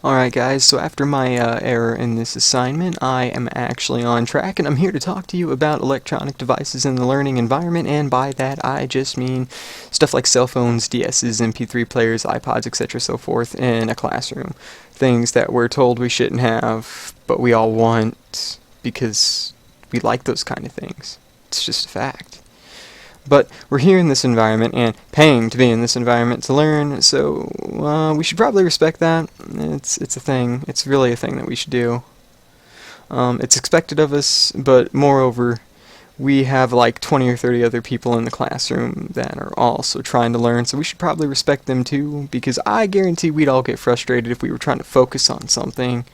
Alright guys, so after my error in this assignment, I am actually on track, and I'm here to talk to you about electronic devices in the learning environment, and by that I just mean stuff like cell phones, DS's, MP3 players, iPods, etc. so forth in a classroom. Things that we're told we shouldn't have, but we all want because we like those kind of things. It's just a fact. But we're here in this environment and paying to be in this environment to learn, so we should probably respect that. It's a thing. It's really a thing that we should do. It's expected of us, but moreover, we have like 20 or 30 other people in the classroom that are also trying to learn, so we should probably respect them too, because I guarantee we'd all get frustrated if we were trying to focus on something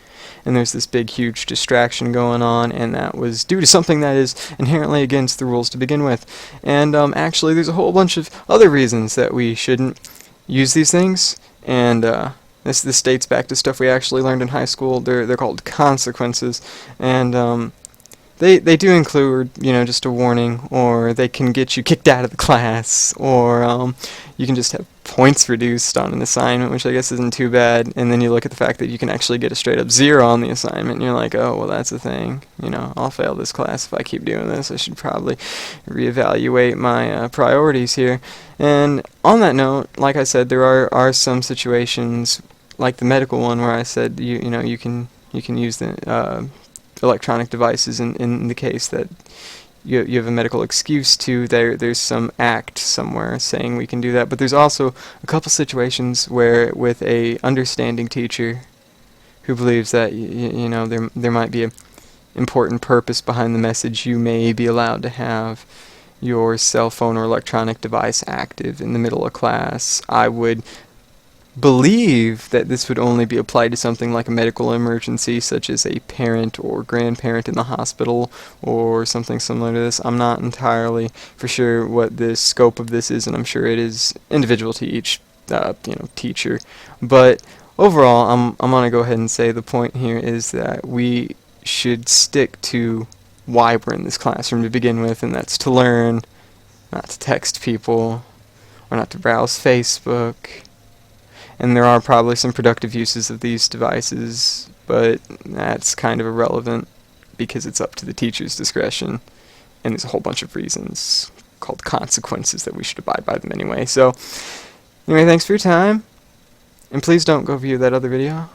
and there's this big huge distraction going on, and that was due to something that is inherently against the rules to begin with. And actually there's a whole bunch of other reasons that we shouldn't use these things, and this dates back to stuff we actually learned in high school. They're called consequences, and they do include, just a warning, or they can get you kicked out of the class, or you can just have points reduced on an assignment, which I guess isn't too bad. And then you look at the fact that you can actually get a straight up 0 on the assignment, and you're like, oh, well, that's a thing. I'll fail this class if I keep doing this. I should probably reevaluate my priorities here. And on that note, like I said, there are some situations, like the medical one, where I said you can use the electronic devices in the case that you have a medical excuse to. There's some act somewhere saying we can do that, but there's also a couple situations where, with a understanding teacher who believes that there might be an important purpose behind the message, you may be allowed to have your cell phone or electronic device active in the middle of class. I would believe that this would only be applied to something like a medical emergency, such as a parent or grandparent in the hospital or something similar to this. I'm not entirely for sure what the scope of this is, and I'm sure it is individual to each teacher. But overall, I'm gonna go ahead and say the point here is that we should stick to why we're in this classroom to begin with, and that's to learn, not to text people or not to browse Facebook. And there are probably some productive uses of these devices, but that's kind of irrelevant because it's up to the teacher's discretion, and there's a whole bunch of reasons called consequences that we should abide by them anyway. So, anyway, thanks for your time, and please don't go view that other video.